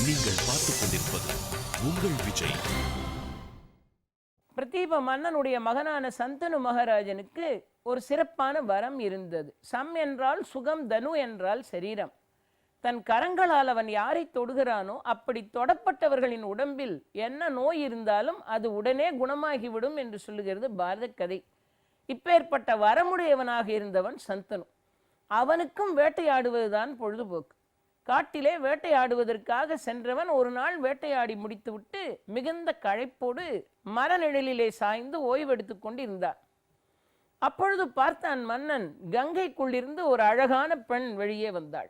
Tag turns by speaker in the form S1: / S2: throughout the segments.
S1: நீங்கள் பார்த்துக் கொண்டிருப்பது உங்கள் விஜய்.
S2: பிரதீப மன்னனுடைய மகனான சந்தனு மகாராஜனுக்கு ஒரு சிறப்பான வரம் இருந்தது. சம் என்றால் சுகம், தனு என்றால் சரீரம். தன் கரங்களால் அவன் யாரை தொடுகிறானோ அப்படி தொடப்பட்டவர்களின் உடம்பில் என்ன நோய் இருந்தாலும் அது உடனே குணமாகிவிடும் என்று சொல்லுகிறது பாரத கதை. இப்பேற்பட்ட வரமுடையவனாக இருந்தவன் சந்தனு. அவனுக்கும் வேட்டையாடுவதுதான் பொழுதுபோக்கு. காட்டிலே வேட்டையாடுவதற்காக சென்றவன் ஒரு நாள் வேட்டையாடி முடித்துவிட்டு மிகுந்த களைப்போடு மரநிழலிலே சாய்ந்து ஓய்வெடுத்து கொண்டு இருந்தான். அப்பொழுது பார்த்தான் மன்னன், கங்கைக்குள்ளிருந்து ஒரு அழகான பெண் வெளியே வந்தாள்.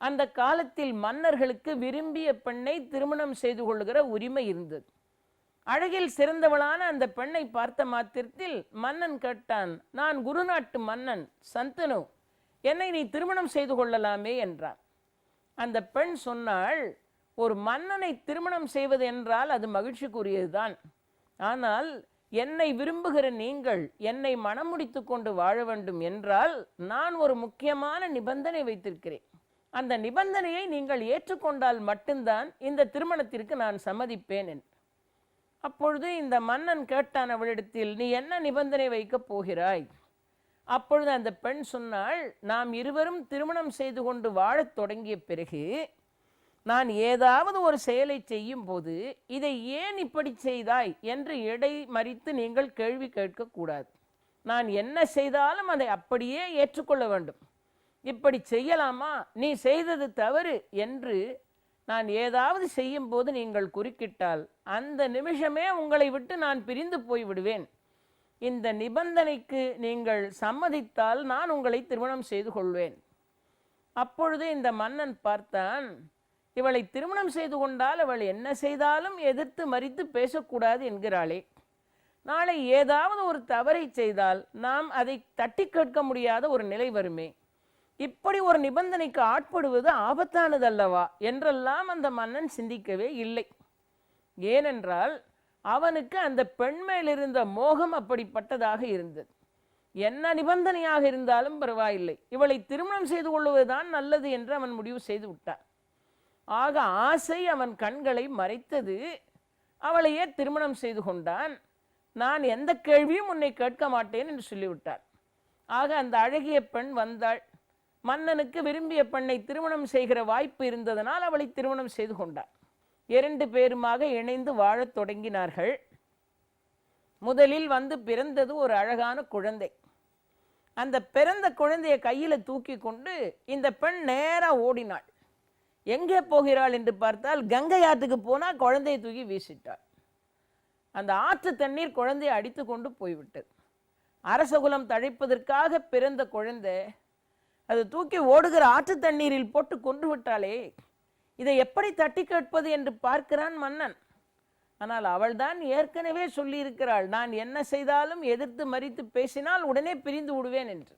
S2: அந்த காலத்தில் மன்னர்களுக்கு விரும்பிய பெண்ணை திருமணம் செய்து கொள்ளுகிற உரிமை இருந்தது. அழகில் சிறந்தவளான அந்த பெண்ணை பார்த்த மாத்திரத்தில் மன்னன் கேட்டான், நான் குருநாட்டு மன்னன் சந்தனு, என்னை நீ திருமணம் செய்து கொள்ளலாமே என்றான். அந்த பெண் சொன்னாள், ஒரு மன்னனை திருமணம் செய்வது என்றால் அது மகிழ்ச்சிக்குரியதுதான். ஆனால் என்னை விரும்புகிற நீங்கள் என்னை மனம் முடித்து கொண்டு வாழ வேண்டும் என்றால் நான் ஒரு முக்கியமான நிபந்தனை வைத்திருக்கிறேன். அந்த நிபந்தனையை நீங்கள் ஏற்றுக்கொண்டால் மட்டும்தான் இந்த திருமணத்திற்கு நான் சம்மதிப்பேன் என்று. அப்பொழுது இந்த மன்னன் கேட்டான் அவளிடத்தில், நீ என்ன நிபந்தனை வைக்கப் போகிறாய்? அப்பொழுது அந்த பெண் சொன்னாள், நாம் இருவரும் திருமணம் செய்து கொண்டு வாழத் தொடங்கிய பிறகு நான் ஏதாவது ஒரு செயலை செய்யும் போது இதை ஏன் இப்படி செய்தாய் என்று இடை மறித்து நீங்கள் கேள்வி கேட்கக்கூடாது. நான் என்ன செய்தாலும் அதை அப்படியே ஏற்றுக்கொள்ள வேண்டும். இப்படி செய்யலாமா, நீ செய்தது தவறு என்று நான் ஏதாவது செய்யும் போது நீங்கள் குறுக்கிட்டால் அந்த நிமிஷமே உங்களை விட்டு நான் பிரிந்து போய்விடுவேன். இந்த நிபந்தனைக்கு நீங்கள் சம்மதித்தால் நான் உங்களை திருமணம் செய்து கொள்வேன். அப்பொழுது இந்த மன்னன் பார்த்தான், இவளை திருமணம் செய்து கொண்டால் அவள் என்ன செய்தாலும் எதிர்த்து மறித்து பேசக்கூடாது என்கிறாளே, நாளை ஏதாவது ஒரு தவறை செய்தால் நாம் அதை தட்டி கேட்க முடியாத ஒரு நிலை வருமே, இப்படி ஒரு நிபந்தனைக்கு ஆட்படுவது ஆபத்தானதல்லவா என்றெல்லாம் அந்த மன்னன் சிந்திக்கவே இல்லை. ஏனென்றால் அவனுக்கு அந்த பெண் மேல் இருந்த மோகம் அப்படிப்பட்டதாக இருந்தது. என்ன நிபந்தனையாக இருந்தாலும் பரவாயில்லை, இவளை திருமணம் செய்து கொள்வதுதான் நல்லது என்று அவன் முடிவு செய்து விட்டான். ஆக ஆசை அவன் கண்களை மறைத்தது. அவளையே திருமணம் செய்து கொண்டான். நான் எந்த கேள்வியும் உன்னை கேட்க மாட்டேன் என்று சொல்லிவிட்டார். ஆக அந்த அழகிய பெண் வந்தாள். மன்னனுக்கு விரும்பிய பெண்ணை திருமணம் செய்கிற வாய்ப்பு இருந்ததனால் அவளை திருமணம் செய்து கொண்டார். 2 பேருமாக இணைந்து வாழத் தொடங்கினார்கள். முதலில் வந்து பிறந்தது ஒரு அழகான குழந்தை. அந்த பிறந்த குழந்தையை கையில் தூக்கி கொண்டு இந்த பெண் நேராக ஓடினாள். எங்கே போகிறாள் என்று பார்த்தால் கங்கை ஆற்றுக்கு போனால் குழந்தையை தூக்கி வீசிட்டாள். அந்த ஆற்று தண்ணீர் குழந்தையை அடித்து கொண்டு போய்விட்டது. அரசகுலம் தழைப்பதற்காக பிறந்த குழந்தை அது தூக்கி ஓடுகிற ஆற்று தண்ணீரில் போட்டு கொண்டு விட்டாளே, இதை எப்படி தட்டி கேட்பது என்று பார்க்கிறான் மன்னன். ஆனால் அவள்தான் ஏற்கனவே சொல்லியிருக்கிறாள், நான் என்ன செய்தாலும் எதிர்த்து மறித்து பேசினால் உடனே பிரிந்து விடுவேன் என்று.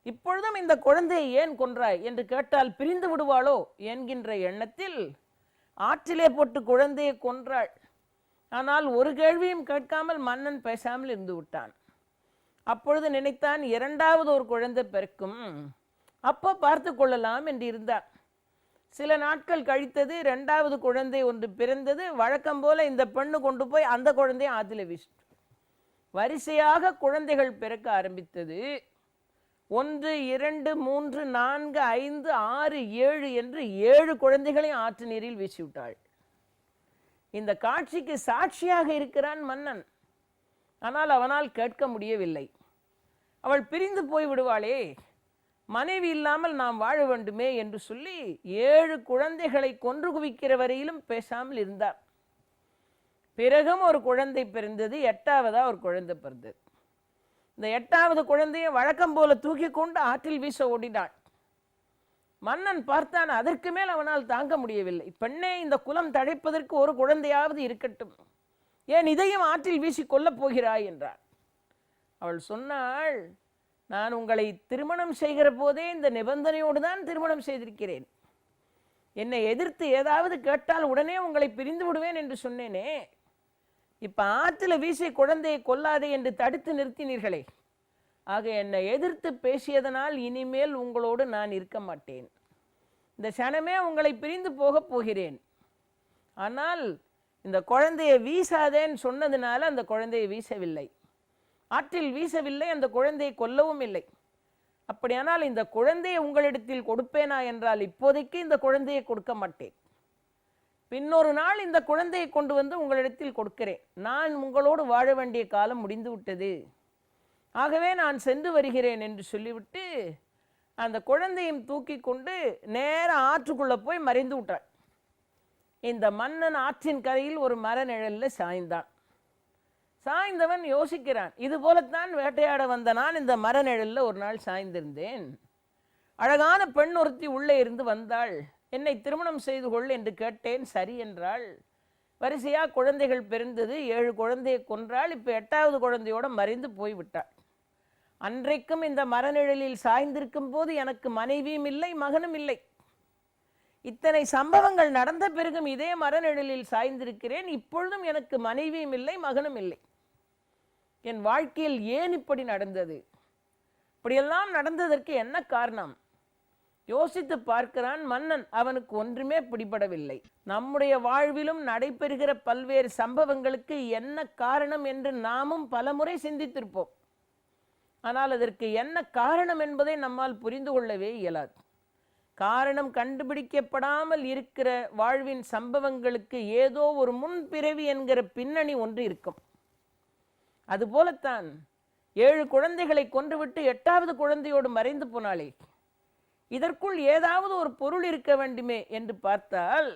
S2: இப்பொழுதும் இந்த குழந்தையை ஏன் கொன்றாய் என்று கேட்டால் பிரிந்து விடுவாளோ என்கின்ற எண்ணத்தில் ஆற்றிலே போட்டு குழந்தையை கொன்றாள். ஆனால் ஒரு கேள்வியும் கேட்காமல் மன்னன் பேசாமல் இருந்து விட்டான். அப்பொழுது நினைத்தான், 2வது ஒரு குழந்தை பிறக்கும், அப்போ பார்த்து கொள்ளலாம் என்று இருந்தான். சில நாட்கள் கழித்தது. 2வது குழந்தை ஒன்று பிறந்தது. வழக்கம் போல இந்த பெண்ணு கொண்டு போய் அந்த குழந்தையை ஆற்றில வீசிட்டு வரிசையாக குழந்தைகள் பிறக்க ஆரம்பித்தது. 1, 2, 3, 4, 5, 6, 7 என்று 7 குழந்தைகளையும் ஆற்று நீரில் வீசிவிட்டாள். இந்த காட்சிக்கு சாட்சியாக இருக்கிறான் மன்னன். ஆனால் அவனால் கேட்க முடியவில்லை. அவள் பிரிந்து போய் விடுவாளே, மனைவி இல்லாமல் நாம் வாழ வேண்டுமே என்று சொல்லி 7 குழந்தைகளை கொன்று குவிக்கிற வரையிலும் பேசாமல் இருந்தார். பிறகும் ஒரு குழந்தை பிறந்தது. 8வதா ஒரு குழந்தை பிறந்தது. இந்த 8வது குழந்தையை வழக்கம் போல தூக்கி கொண்டு ஆற்றில் வீச ஓடினாள். மன்னன் பார்த்தான், அதற்கு மேல் அவனால் தாங்க முடியவில்லை. பெண்ணே, இந்த குலம் தழைப்பதற்கு ஒரு குழந்தையாவது இருக்கட்டும், ஏன் இதையும் ஆற்றில் வீசி கொல்லப் போகிறாய் என்றார். அவள் சொன்னாள், நான் உங்களை திருமணம் செய்கிற போதே இந்த நிபந்தனையோடு தான் திருமணம் செய்திருக்கிறேன். என்னை எதிர்த்து ஏதாவது கேட்டால் உடனே உங்களை பிரிந்து விடுவேன் என்று சொன்னேனே, இப்போ ஆற்றில் வீசி குழந்தையை கொல்லாதே என்று தடுத்து நிறுத்தினீர்களே, ஆக என்னை எதிர்த்து பேசியதனால் இனிமேல் உங்களோடு நான் இருக்க மாட்டேன். இந்த க்ஷணமே உங்களை பிரிந்து போகப் போகிறேன். ஆனால் இந்த குழந்தையை வீசாதேன்னு சொன்னதுனால அந்த குழந்தையை வீசவில்லை, ஆற்றில் வீசவில்லை, அந்த குழந்தையை கொல்லவும் இல்லை. அப்படியானால் இந்த குழந்தையை உங்களிடத்தில் கொடுப்பேனா என்றால் இப்போதைக்கு இந்த குழந்தையை கொடுக்க மாட்டேன். பின்னொரு நாள் இந்த குழந்தையை கொண்டு வந்து உங்களிடத்தில் கொடுக்கிறேன். நான் உங்களோடு வாழ வேண்டிய காலம் முடிந்து விட்டது, ஆகவே நான் சென்று வருகிறேன் என்று சொல்லிவிட்டு அந்த குழந்தையும் தூக்கி கொண்டு நேர ஆற்றுக்குள்ளே போய் மறைந்து விட்டாள். இந்த மன்னன் ஆற்றின் கரையில் ஒரு மர நிழலில் சாய்ந்தான். சாய்ந்தவன் யோசிக்கிறான், இது போலத்தான் வேட்டையாட வந்த நான் இந்த மர நிழலில் ஒரு நாள் சாய்ந்திருந்தேன். அழகான பெண் ஒருத்தி உள்ளே இருந்து வந்தாள். என்னை திருமணம் செய்து கொள் என்று கேட்டேன், சரி என்றாள். வரிசையாக குழந்தைகள் பிறந்தது, 7 குழந்தையை கொன்றாள். இப்போ 8வது குழந்தையோடு மறைந்து போய்விட்டாள். அன்றைக்கும் இந்த மரநிழலில் சாய்ந்திருக்கும் போது எனக்கு மனைவியும் இல்லை, மகனும் இல்லை. இத்தனை சம்பவங்கள் நடந்த பிறகும் இதே மரநிழலில் சாய்ந்திருக்கிறேன். இப்பொழுதும் எனக்கு மனைவியும் இல்லை, மகனும் இல்லை. என் வாழ்க்கையில் ஏன் இப்படி நடந்தது? இப்படியெல்லாம் நடந்ததற்கு என்ன காரணம்? யோசித்து பார்க்கிறான் மன்னன். அவனுக்கு ஒன்றுமே பிடிபடவில்லை. நம்முடைய வாழ்விலும் நடைபெறுகிற பல்வேறு சம்பவங்களுக்கு என்ன காரணம் என்று நாமும் பலமுறை சிந்தித்திருப்போம். ஆனால் அதற்கு என்ன காரணம் என்பதை நம்மால் புரிந்து கொள்ளவே இயலாது. காரணம் கண்டுபிடிக்கப்படாமல் இருக்கிற வாழ்வின் சம்பவங்களுக்கு ஏதோ ஒரு முன்பிறவி என்கிற பின்னணி ஒன்று இருக்கும். அதுபோலத்தான் 7 குழந்தைகளை கொன்றுவிட்டு 8வது குழந்தையோடு மறைந்து போனாளே, இதற்குள் ஏதாவது ஒரு பொருள் இருக்க வேண்டுமே என்று பார்த்தால்,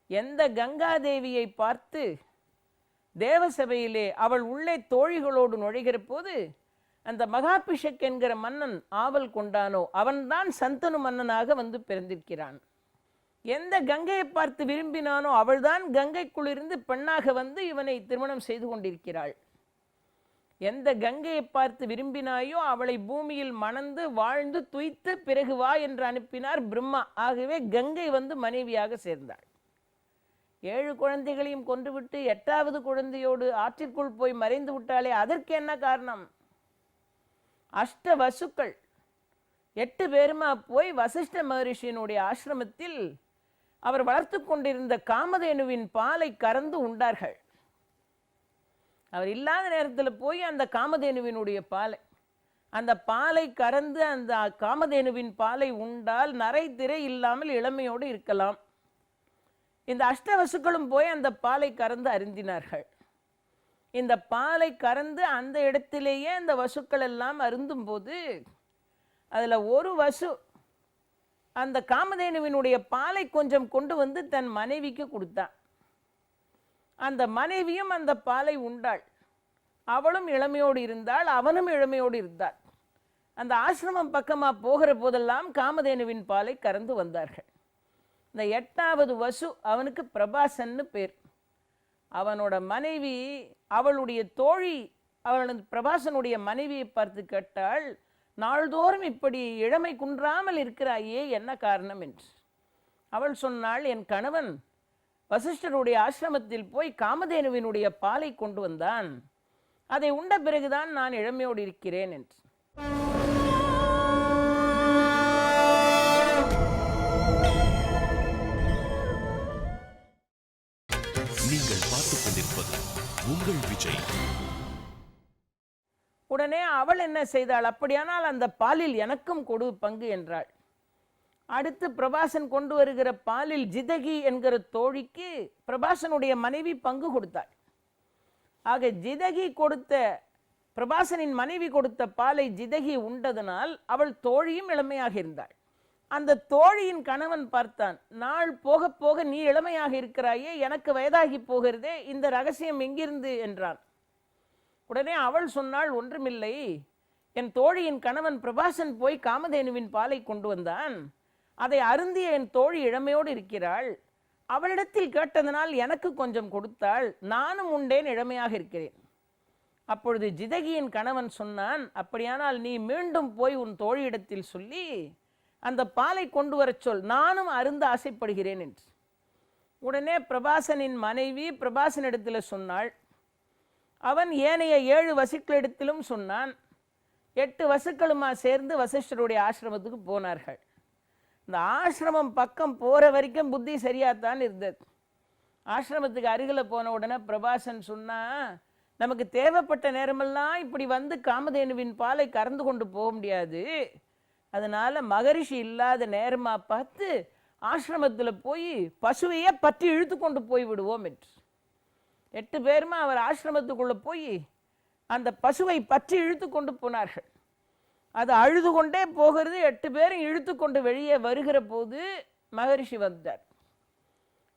S2: எந்த கங்காதேவியை பார்த்து தேவசபையிலே அவள் உள்ளே தோழிகளோடு நுழைகிற போது அந்த மகாபிஷக் என்கிற மன்னன் ஆவல் கொண்டானோ அவன்தான் சந்தனு மன்னனாக வந்து பிறந்திருக்கிறான். எந்த கங்கையை பார்த்து விரும்பினானோ அவள்தான் கங்கைக்குள்ளிருந்து பெண்ணாக வந்து இவனை திருமணம் செய்து கொண்டிருக்கிறாள். எந்த கங்கையை பார்த்து விரும்பினாயோ அவளை பூமியில் மணந்து வாழ்ந்து துய்த்து பிறகு வா என்று அனுப்பினார் பிரம்மா. ஆகவே கங்கை வந்து மனைவியாக சேர்ந்தாள். 7 குழந்தைகளையும் கொன்றுவிட்டு 8வது குழந்தையோடு ஆற்றிற்குள் போய் மறைந்து விட்டாலே, அதற்கு என்ன காரணம்? அஷ்ட வசுக்கள் 8 பேருமா போய் வசிஷ்ட மகரிஷியினுடைய ஆசிரமத்தில் அவர் வளர்த்து கொண்டிருந்த காமதேனுவின் பாலை கறந்து உண்டார்கள். அவர் இல்லாத நேரத்தில் போய் அந்த காமதேனுவினுடைய பாலை, அந்த பாலை கறந்து அந்த காமதேனுவின் பாலை உண்டால் நரை திரை இல்லாமல் இளமையோடு இருக்கலாம். இந்த அஷ்டவசுக்களும் போய் அந்த பாலை கறந்து அருந்தினார்கள். இந்த பாலை கறந்து அந்த இடத்திலேயே அந்த வசுக்கள் எல்லாம் அருந்தும் போது அதில் ஒரு வசு அந்த காமதேனுவினுடைய பாலை கொஞ்சம் கொண்டு வந்து தன் மனைவிக்கு கொடுத்தான். அந்த மனைவியும் அந்த பாலை உண்டாள். அவளும் இளமையோடு இருந்தாள், அவனும் இளமையோடு இருந்தாள். அந்த ஆசிரமம் பக்கமாக போகிற போதெல்லாம் காமதேனுவின் பாலை கறந்து வந்தார்கள். இந்த 8வது வசு, அவனுக்கு பிரபாசன்னு பேர். அவனோட மனைவி, அவளுடைய தோழி, அவளது பிரபாசனுடைய மனைவியை பார்த்து கேட்டாள், நாள்தோறும் இப்படி இளமை குன்றாமல் இருக்கிறாயே, என்ன காரணம் என்று. அவள் சொன்னாள், என் கணவன் வசிஷ்டருடைய ஆசிரமத்தில் போய் காமதேனுவினுடைய பாலை கொண்டு வந்தான், அதை உண்ட பிறகுதான் நான் இளமையோடு இருக்கிறேன் என்று.
S1: நீங்கள் பார்த்துக் கொண்டிருப்பது உங்கள் விஜய்.
S2: உடனே அவள் என்ன செய்தாள்? அப்படியானால் அந்த பாலில் எனக்கும் கொடு பங்கு என்றாள். அடுத்து பிரபாசன் கொண்டு வருகிற பாலில் ஜிதகி என்கிற தோழிக்கு பிரபாசனுடைய மனைவி பங்கு கொடுத்தாள். ஆக ஜிதகி கொடுத்த, பிரபாசனின் மனைவி கொடுத்த பாலை ஜிதகி உண்டதனால் அவள் தோழியும் இளமையாக இருந்தாள். அந்த தோழியின் கணவன் பார்த்தான், நாள் போக போக நீ இளமையாக இருக்கிறாயே, எனக்கு வயதாகி போகிறதே, இந்த ரகசியம் எங்கிருந்து என்றான். உடனே அவள் சொன்னாள், ஒன்றுமில்லை, என் தோழியின் கணவன் பிரபாசன் போய் காமதேனுவின் பாலை கொண்டு வந்தான், அதை அருந்திய என் தோழி இளமையோடு இருக்கிறாள், அவளிடத்தில் கேட்டதனால் எனக்கு கொஞ்சம் கொடுத்தாள், நானும் உண்டேன், இளமையாக இருக்கிறேன். அப்பொழுது ஜிதகியின் கணவன் சொன்னான், அப்படியானால் நீ மீண்டும் போய் உன் தோழியிடத்தில் சொல்லி அந்த பாலை கொண்டு வரச் சொல், நானும் அருந்த ஆசைப்படுகிறேன் என்று. உடனே பிரபாசனின் மனைவி பிரபாசனிடத்தில் சொன்னாள். அவன் ஏனைய 7 வசுக்களிடத்திலும் சொன்னான். 8 வசுக்களுமா சேர்ந்து வசிஷ்டருடைய ஆசிரமத்துக்கு போனார்கள். இந்த ஆசிரமம் பக்கம் போகிற வரைக்கும் புத்தி சரியாகத்தான் இருந்தது. ஆசிரமத்துக்கு அருகில் போன உடனே பிரபாசன் சொன்னா, நமக்கு தேவைப்பட்ட நேரமெல்லாம் இப்படி வந்து காமதேனுவின் பாலை கறந்து கொண்டு போக முடியாது, அதனால மகரிஷி இல்லாத நேரமாக பார்த்து ஆசிரமத்தில் போய் பசுவையே பற்றி இழுத்து கொண்டு போய் விடுவோம் என்று 8 பேருமா அவர் ஆசிரமத்துக்குள்ளே போய் அந்த பசுவை பற்றி இழுத்து கொண்டு போனார்கள். அது அழுது கொண்டே போகிறது. 8 பேரும் இழுத்து கொண்டு வெளியே வருகிற போது மகரிஷி வந்தார்.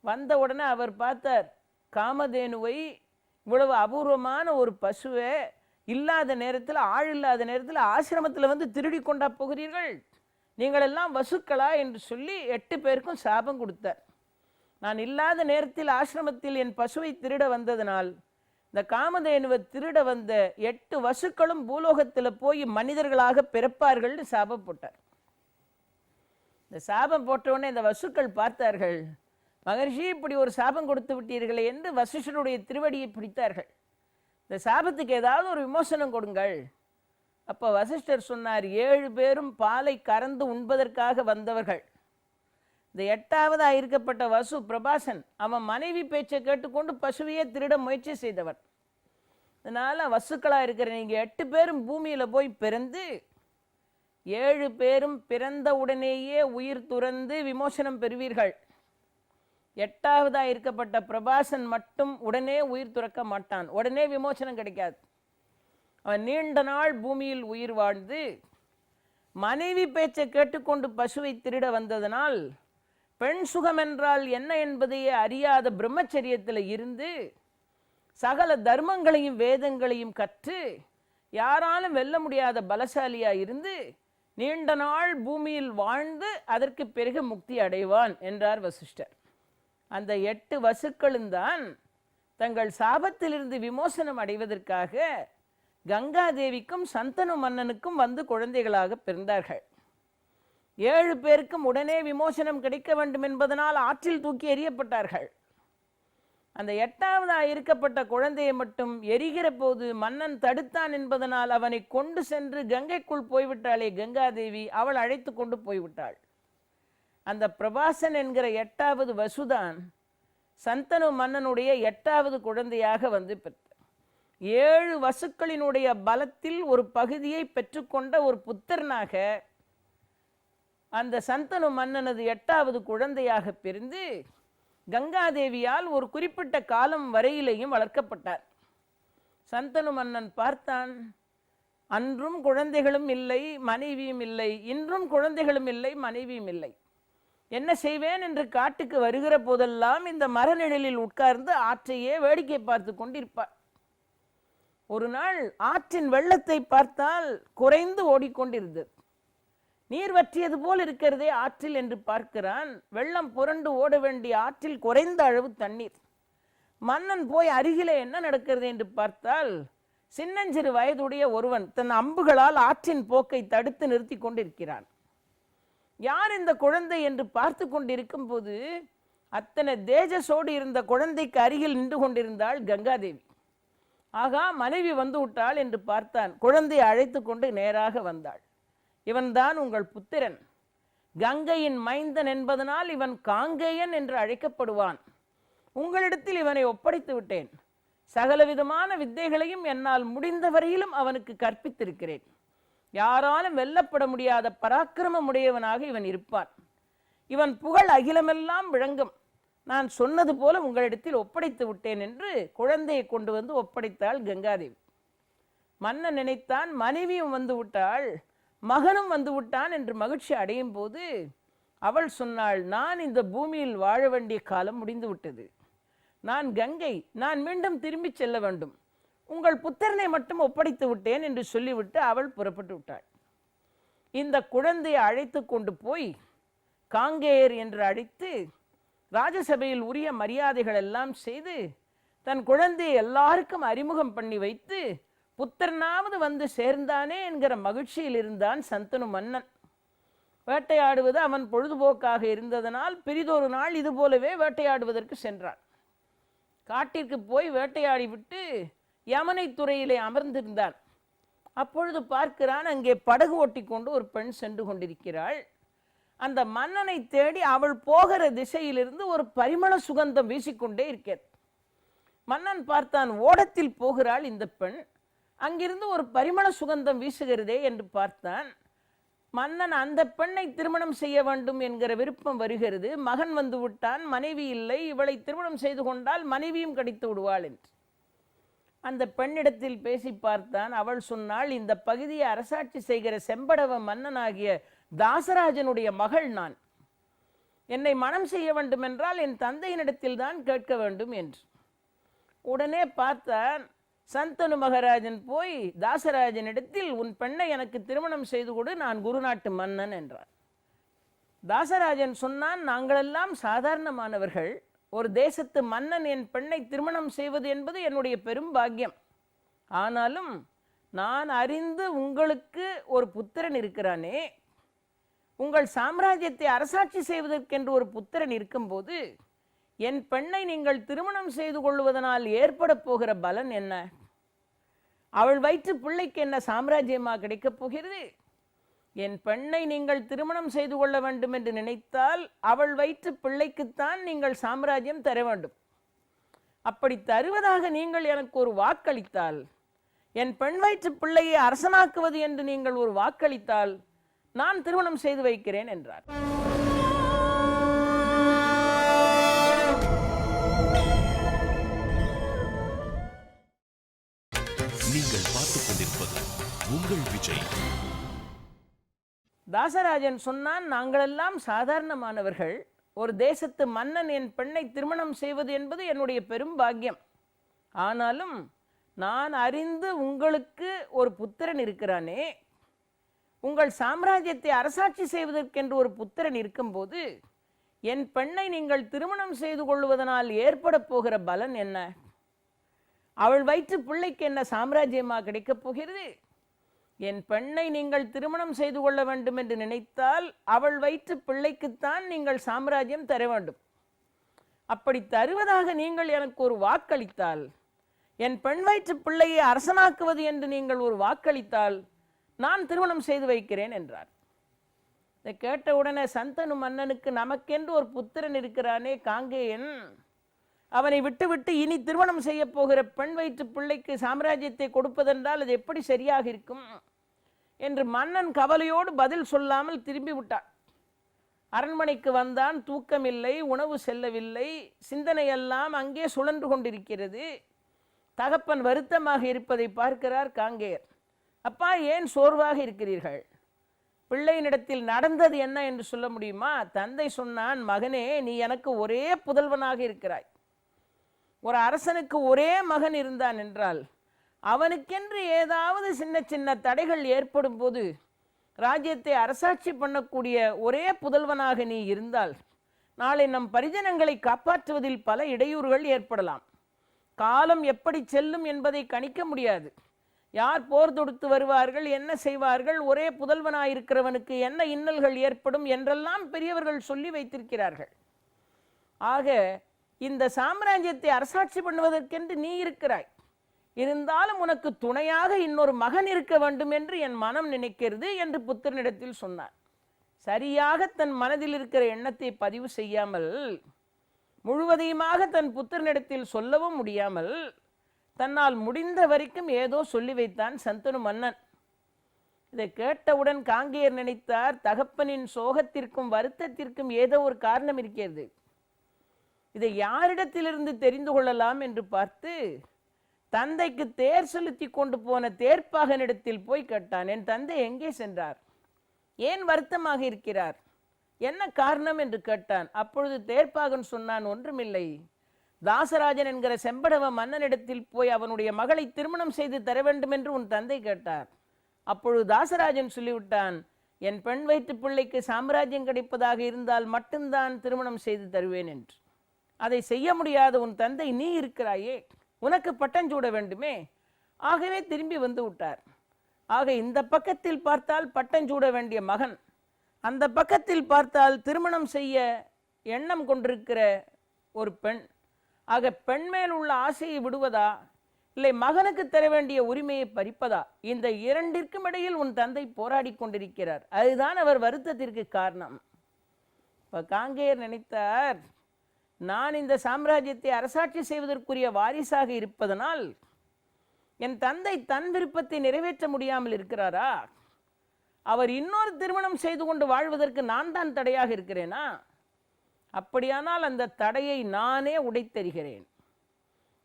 S2: வந்த உடனே அவர் பார்த்தார், காமதேனுவை, இவ்வளவு அபூர்வமான ஒரு பசுவை இல்லாத நேரத்தில், ஆள் இல்லாத நேரத்தில் ஆசிரமத்தில் வந்து திருடி கொண்டா போகிறீர்கள், நீங்களெல்லாம் வசுக்களா என்று சொல்லி 8 பேருக்கும் சாபம் கொடுத்தார். நான் இல்லாத நேரத்தில் ஆசிரமத்தில் என் பசுவை திருட வந்ததனால் இந்த காமதேனுவை திருட வந்த 8 வசுக்களும் பூலோகத்தில் போய் மனிதர்களாக பிறப்பார்கள்னு சாபம் போட்டார். இந்த சாபம் போட்டவுடனே இந்த வசுக்கள் பார்த்தார்கள், மகரிஷி இப்படி ஒரு சாபம் கொடுத்து விட்டீர்களே என்று வசிஷ்டருடைய திருவடியை பிடித்தார்கள். இந்த சாபத்துக்கு ஏதாவது ஒரு விமோசனம் கொடுங்கள். அப்போ வசிஷ்டர் சொன்னார், 7 பேரும் பாலை கறந்து உண்பதற்காக வந்தவர்கள். இந்த 8ஆவதாக இருக்கப்பட்ட வசு பிரபாசன், அவன் மனைவி பேச்சை கேட்டுக்கொண்டு பசுவையே திருட முயற்சி செய்தவன். அதனால் வசுக்களாக இருக்கிற நீங்கள் 8 பேரும் பூமியில் போய் பிறந்து 7 பேரும் பிறந்த உடனேயே உயிர் துறந்து விமோசனம் பெறுவீர்கள். 8ஆவதாக இருக்கப்பட்ட பிரபாசன் மட்டும் உடனே உயிர் துறக்க மாட்டான், உடனே விமோசனம் கிடைக்காது. அவன் நீண்ட நாள் பூமியில் உயிர் வாழ்ந்து மனைவி பேச்சை கேட்டுக்கொண்டு பசுவை திருட வந்ததனால் பெண் சுகம் என்றால் என்ன என்பதையே அறியாத பிரம்மச்சரியத்தில் இருந்து சகல தர்மங்களையும் வேதங்களையும் கற்று யாராலும் வெல்ல முடியாத பலசாலியாக இருந்து நீண்ட நாள் பூமியில் வாழ்ந்து அதற்கு பிறகு முக்தி அடைவான் என்றார் வசிஷ்டர். அந்த 8 வசுக்களும் தான் தங்கள் சாபத்திலிருந்து விமோசனம் அடைவதற்காக கங்காதேவிக்கும் சந்தனு மன்னனுக்கும் வந்து குழந்தைகளாக பிறந்தார்கள். 7 பேருக்கும் உடனே விமோசனம் கிடைக்க வேண்டும் என்பதனால் ஆற்றில் தூக்கி எறியப்பட்டார்கள். அந்த 8ஆவதாக இருக்கப்பட்ட குழந்தையை மட்டும் எரிகிற போது மன்னன் தடுத்தான் என்பதனால் அவனை கொண்டு சென்று கங்கைக்குள் போய்விட்டாளே கங்காதேவி, அவள் அழைத்து கொண்டு போய்விட்டாள். அந்த பிரபாசன் என்கிற 8ஆவது வசுதான் சந்தனு மன்னனுடைய 8ஆவது குழந்தையாக வந்து பெற்றார். 7 வசுக்களினுடைய பலத்தில் ஒரு பகுதியை பெற்றுக்கொண்ட ஒரு புத்திரனாக அந்த சந்தனு மன்னனது 8ஆவது குழந்தையாக பிரிந்து கங்காதேவியால் ஒரு குறிப்பிட்ட காலம் வரையிலேயும் வளர்க்கப்பட்டார். சந்தனு மன்னன் பார்த்தான், அன்றும் குழந்தைகளும் இல்லை, மனைவியும் இல்லை, இன்றும் குழந்தைகளும் இல்லை, மனைவியும் இல்லை. என்ன செய்வேன் என்று காட்டுக்கு வருகிற போதெல்லாம் இந்த மரநிழலில் உட்கார்ந்து ஆற்றையே வேடிக்கை பார்த்து கொண்டிருப்பார். ஒரு நாள் ஆற்றின் வெள்ளத்தை பார்த்தால் குறைந்து ஓடிக்கொண்டிருந்தது. நீர் வற்றியது போல் இருக்கிறதே ஆற்றில் என்று பார்க்கிறான். வெள்ளம் புரண்டு ஓட வேண்டிய ஆற்றில் குறைந்த அளவு தண்ணீர். மன்னன் போய் அருகிலே என்ன நடக்கிறது என்று பார்த்தால் சின்னஞ்சிறு வயதுடைய ஒருவன் தன் அம்புகளால் ஆற்றின் போக்கை தடுத்து நிறுத்தி கொண்டிருக்கிறான். யார் இந்த குழந்தை என்று பார்த்து கொண்டிருக்கும் போது அத்தனை தேஜஸோடு இருந்த குழந்தைக்கு அருகில் நின்று கொண்டிருந்தாள் கங்காதேவி. ஆகா, மனைவி வந்து விட்டாள் என்று பார்த்தான். குழந்தையை அழைத்து கொண்டு நேராக வந்தாள். இவன்தான் உங்கள் புத்திரன், கங்கையின் மைந்தன் என்பதனால் இவன் காங்கேயன் என்று அழைக்கப்படுவான். உங்களிடத்தில் இவனை ஒப்படைத்து விட்டேன். சகலவிதமான வித்தைகளையும் என்னால் முடிந்தவரையிலும் அவனுக்கு கற்பித்திருக்கிறேன். யாராலும் வெல்லப்பட முடியாத பராக்கிரமம் உடையவனாக இவன் இருப்பான். இவன் புகழ் அகிலமெல்லாம் விளங்கும். நான் சொன்னது போல உங்களிடத்தில் ஒப்படைத்து விட்டேன் என்று குழந்தையை கொண்டு வந்து ஒப்படைத்தாள் கங்காதேவி. மன்னன் நினைத்தான், மனைவியும் வந்து விட்டாள், மகனும் வந்து விட்டான் என்று மகிழ்ச்சி அடையும் போது அவள் சொன்னாள், நான் இந்த பூமியில் வாழ வேண்டிய காலம் முடிந்து விட்டது. நான் கங்கை, நான் மீண்டும் திரும்பி செல்ல வேண்டும். உங்கள் புத்திரனை மட்டும் ஒப்படைத்து விட்டேன் என்று சொல்லிவிட்டு அவள் புறப்பட்டு விட்டாள். இந்த குழந்தையை அழைத்து கொண்டு போய் காங்கேயர் என்று அழைத்து ராஜசபையில் உரிய மரியாதைகள் எல்லாம் செய்து தன் குழந்தையை எல்லாருக்கும் அறிமுகம் பண்ணி வைத்து புத்திரனாவது வந்து சேர்ந்தானே என்கிற மகிழ்ச்சியில் இருந்தான் சந்தனு மன்னன். வேட்டையாடுவது அவன் பொழுதுபோக்காக இருந்ததனால் பிரிதொரு நாள் இது போலவே வேட்டையாடுவதற்கு சென்றான். காட்டிற்கு போய் வேட்டையாடி விட்டு யமனை துறையிலே அமர்ந்திருந்தான். அப்பொழுது பார்க்கிறான், அங்கே படகு ஓட்டி கொண்டு ஒரு பெண் சென்று கொண்டிருக்கிறாள். அந்த மன்னனை தேடி அவள் போகிற திசையிலிருந்து ஒரு பரிமள சுகந்தம் வீசிக்கொண்டே இருக்கிறது. மன்னன் பார்த்தான், ஓடத்தில் போகிறாள் இந்த பெண், அங்கிருந்து ஒரு பரிமள சுகந்தம் வீசுகிறதே என்று பார்த்தான். மன்னன் அந்த பெண்ணை திருமணம் செய்ய வேண்டும் என்கிற விருப்பம் வருகிறது. மகன் வந்து விட்டான், மனைவி இல்லை, இவளை திருமணம் செய்து கொண்டால் மனைவியும் கிடைத்து விடுவாள் என்று அந்த பெண்ணிடத்தில் பேசி பார்த்தான். அவள் சொன்னாள், இந்த பகுதியை அரசாட்சி செய்கிற செம்படவ மன்னனாகிய தாசராஜனுடைய மகள் நான். என்னை மனம் செய்ய வேண்டும் என்றால் என் தந்தையினிடத்தில் தான் கேட்க வேண்டும் என்று. உடனே பார்த்தான், சந்தனு மகாராஜன் போய் தாசராஜனிடத்தில் உன் பெண்ணை எனக்கு திருமணம் செய்து கொடு, நான் குருநாட்டு மன்னன் என்றார். தாசராஜன் சொன்னான், நாங்களெல்லாம் சாதாரணமானவர்கள், ஒரு தேசத்து மன்னன் என் பெண்ணை திருமணம் செய்வது என்பது என்னுடைய பெரும் பாக்கியம். ஆனாலும் நான் அறிந்து உங்களுக்கு ஒரு புத்திரன் இருக்கிறானே, உங்கள் சாம்ராஜ்யத்தை அரசாட்சி செய்வதற்கென்று ஒரு புத்திரன் இருக்கும்போது என் பெண்ணை நீங்கள் திருமணம் செய்து கொள்வதனால் ஏற்பட போகிற பலன் என்ன? அவள் வயிற்று பிள்ளைக்கு என்ன சாம்ராஜ்யமா கிடைக்கப் போகிறது? என் பெண்ணை நீங்கள் திருமணம் செய்து கொள்ள வேண்டும் என்று நினைத்தால் அவள் வயிற்று பிள்ளைக்குத்தான் நீங்கள் சாம்ராஜ்யம் தர வேண்டும். அப்படி தருவதாக நீங்கள் எனக்கு ஒரு வாக்களித்தால், என் பெண் வயிற்று பிள்ளையை அரசனாக்குவது என்று நீங்கள் ஒரு வாக்களித்தால் நான் திருமணம் செய்து வைக்கிறேன் என்றார்.
S1: நீங்கள் பார்த்துக் கொண்டிருப்பது உங்கள் விஜய்.
S2: தாசராஜன் சொன்னான், நாங்களெல்லாம் சாதாரணமானவர்கள், ஒரு தேசத்து மன்னன் என் பெண்ணை திருமணம் செய்வது என்பது என்னுடைய பெரும் பாக்கியம். ஆனாலும் நான் அறிந்து உங்களுக்கு ஒரு புத்திரன் இருக்கிறானே, உங்கள் சாம்ராஜ்யத்தை அரசாட்சி செய்வதற்கென்று ஒரு புத்திரன் இருக்கும்போது என் பெண்ணை நீங்கள் திருமணம் செய்து கொள்வதனால் ஏற்பட போகிற பலன் என்ன? அவள் வயிற்று பிள்ளைக்கு என்ன சாம்ராஜ்யமா கிடைக்கப் போகிறது? என் பெண்ணை நீங்கள் திருமணம் செய்து கொள்ள வேண்டும் என்று நினைத்தால் அவள் வயிற்று பிள்ளைக்குத்தான் நீங்கள் சாம்ராஜ்யம் தர வேண்டும். அப்படி தருவதாக நீங்கள் எனக்கு ஒரு வாக்களித்தால், என் பெண் வயிற்று பிள்ளையை அரசனாக்குவது என்று நீங்கள் ஒரு வாக்களித்தால் நான் திருமணம் செய்து வைக்கிறேன் என்றார். இதை கேட்ட உடனே சந்தனு மன்னனுக்கு, நமக்கென்று ஒரு புத்திரன் இருக்கிறானே காங்கேயன், அவனை விட்டுவிட்டு இனி திருமணம் செய்ய போகிற பெண் வயிற்று பிள்ளைக்கு சாம்ராஜ்யத்தை கொடுப்பதென்றால் அது எப்படி சரியாக இருக்கும் என்று மன்னன் கவலையோடு பதில் சொல்லாமல் திரும்பி விட்டான். அரண்மனைக்கு வந்தான். தூக்கமில்லை, உணவு செல்லவில்லை, சிந்தனையெல்லாம் அங்கே சுழன்று கொண்டிருக்கிறது. தகப்பன் வருத்தமாக இருப்பதை பார்க்கிறார் காங்கேயர். அப்பா, ஏன் சோர்வாக இருக்கிறீர்கள்? பிள்ளையினிடத்தில் நடந்தது என்ன என்று சொல்ல முடியுமா? தந்தை சொன்னான், மகனே, நீ எனக்கு ஒரே புதல்வனாக இருக்கிறாய். ஒரு அரசனுக்கு ஒரே மகன் இருந்தான் என்றால் அவனுக்கென்று ஏதாவது சின்ன சின்ன தடைகள் ஏற்படும் போது ராஜ்யத்தை அரசாட்சி பண்ணக்கூடிய ஒரே புதல்வனாக நீ இருந்தால் நாளை நம் பரிஜனங்களை காப்பாற்றுவதில் பல இடையூறுகள் ஏற்படலாம். காலம் எப்படி செல்லும் என்பதை கணிக்க முடியாது. யார் போர் தொடுத்து வருவார்கள், என்ன செய்வார்கள், ஒரே புதல்வனாயிருக்கிறவனுக்கு என்ன இன்னல்கள் ஏற்படும் என்றெல்லாம் பெரியவர்கள் சொல்லி வைத்திருக்கிறார்கள். ஆக இந்த சாம்ராஜ்யத்தை அரசாட்சி பண்ணுவதற்கென்று நீ இருக்கிறாய். இருந்தாலும் உனக்கு துணையாக இன்னொரு மகன் இருக்க வேண்டும் என்று என் மனம் நினைக்கிறது என்று புத்திரனிடத்தில் சொன்னார். சரியாக தன் மனதில் இருக்கிற எண்ணத்தை பதிவு செய்யாமல், முழுவதையுமாக தன் புத்திரனிடத்தில் சொல்லவும் முடியாமல், தன்னால் முடிந்த வரைக்கும் ஏதோ சொல்லி வைத்தான் சந்தனு மன்னன். இதை கேட்டவுடன் காங்கேயர் நினைத்தார், தகப்பனின் சோகத்திற்கும் வருத்தத்திற்கும் ஏதோ ஒரு காரணம் இருக்கிறது. இதை யாரிடத்திலிருந்து தெரிந்து கொள்ளலாம் என்று பார்த்து தந்தைக்கு தேர் செலுத்தி கொண்டு போன தேர்ப்பாகனிடத்தில் போய் கேட்டான், என் தந்தை எங்கே சென்றார்? ஏன் வருத்தமாக இருக்கிறார்? என்ன காரணம் என்று கேட்டான். அப்பொழுது தேர்ப்பாகன் சொன்னான், ஒன்றுமில்லை, தாசராஜன் என்கிற செம்படவ மன்னனிடத்தில் போய் அவனுடைய மகளை திருமணம் செய்து தர வேண்டும் என்று உன் தந்தை கேட்டார். அப்பொழுது தாசராஜன் சொல்லிவிட்டான், என் பெண் வயிற்று பிள்ளைக்கு சாம்ராஜ்யம் கிடைப்பதாக இருந்தால் மட்டும்தான் திருமணம் செய்து தருவேன் என்று. அதை செய்ய முடியாத உன் தந்தை நீ இருக்கிறாயே, உனக்கு பட்டஞ்சூட வேண்டுமே. ஆகவே திரும்பி வந்து விட்டார். ஆக இந்த பக்கத்தில் பார்த்தால் பட்டஞ்சூட வேண்டிய மகன், அந்த பக்கத்தில் பார்த்தால் திருமணம் செய்ய எண்ணம் கொண்டிருக்கிற ஒரு பெண். ஆக பெண் மேல் உள்ள ஆசையை விடுவதா, இல்லை மகனுக்கு தர வேண்டிய உரிமையை பறிப்பதா? இந்த இரண்டிற்கும் இடையில் உன் தந்தை போராடி கொண்டிருக்கிறார். அதுதான் அவர் வருத்தத்திற்கு காரணம். இப்போ காங்கேயர் நினைத்தார், நான் இந்த சாம்ராஜ்யத்தை அரசாட்சி செய்வதற்குரிய வாரிசாக இருப்பதனால் என் தந்தை தன் விருப்பத்தை நிறைவேற்ற முடியாமல் இருக்கிறாரா? அவர் இன்னொரு திருமணம் செய்து கொண்டு வாழ்வதற்கு நான் தான் தடையாக இருக்கிறேனா? அப்படியானால் அந்த தடையை நானே உடைத்தெறிகிறேன்.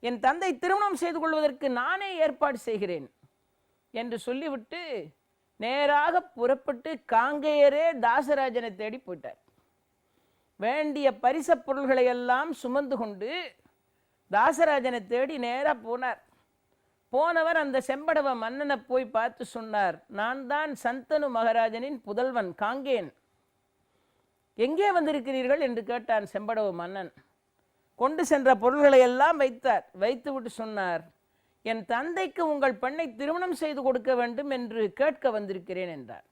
S2: என் தந்தை திருமணம் செய்து கொள்வதற்கு நானே ஏற்பாடு செய்கிறேன் என்று சொல்லிவிட்டு நேராக புறப்பட்டு காங்கேயரே தாசராஜனை தேடி போயிட்டார். வேண்டிய பரிச பொருள்களை எல்லாம் சுமந்து கொண்டு தாசராஜனை தேடி நேராக போனார். போனவர் அந்த செம்படவ மன்னனை போய் பார்த்து சொன்னார், நான் தான் சந்தனு மகாராஜனின் புதல்வன் காங்கேயன். எங்கே வந்திருக்கிறீர்கள் என்று கேட்டான் செம்படவ மன்னன். கொண்டு சென்ற பொருள்களை எல்லாம் வைத்தார். வைத்துவிட்டு சொன்னார், என் தந்தைக்கு உங்கள் பெண்ணை திருமணம் செய்து கொடுக்க வேண்டும் என்று கேட்க வந்திருக்கிறேன் என்றார்.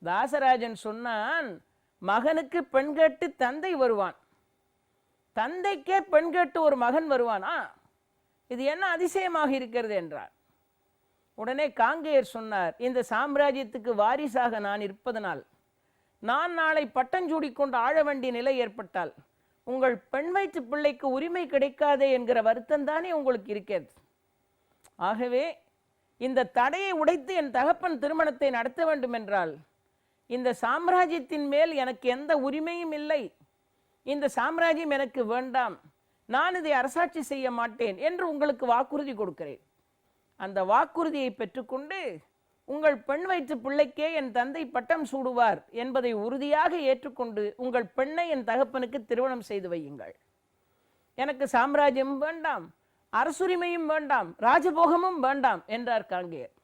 S2: தாசராஜன் சொன்னான், மகனுக்கு பெண் கேட்டு தந்தை வருவான், தந்தைக்கே பெண் கேட்டு ஒரு மகன் வருவானா? இது என்ன அதிசயமாக இருக்கிறது என்றார். உடனே காங்கேயர் சொன்னார், இந்த சாம்ராஜ்யத்துக்கு வாரிசாக நான் இருப்பதனால் நான் நாளை பட்டஞ்சூடி கொண்டு ஆழ வேண்டிய நிலை ஏற்பட்டால் உங்கள் பெண் வயிற்று பிள்ளைக்கு உரிமை கிடைக்காதே என்கிற வருத்தம் தானே உங்களுக்கு இருக்கிறது. ஆகவே இந்த தடையை உடைத்து என் தகப்பன் திருமணத்தை நடத்த வேண்டும் என்றால் இந்த சாம்ராஜ்யத்தின் மேல் எனக்கு எந்த உரிமையும் இல்லை, இந்த சாம்ராஜ்யம் எனக்கு வேண்டாம், நான் இதை அரசாட்சி செய்ய மாட்டேன் என்று உங்களுக்கு வாக்குறுதி கொடுக்கிறேன். அந்த வாக்குறுதியை பெற்றுக்கொண்டு உங்கள் பெண் வயிற்று பிள்ளைக்கே என் தந்தை பட்டம் சூடுவார் என்பதை உறுதியாக ஏற்றுக்கொண்டு உங்கள் பெண்ணை என் தகப்பனுக்கு திருமணம் செய்து வையுங்கள். எனக்கு சாம்ராஜ்யமும் வேண்டாம், அரசுரிமையும் வேண்டாம், ராஜபோகமும் வேண்டாம் என்றார் காங்கேயர்.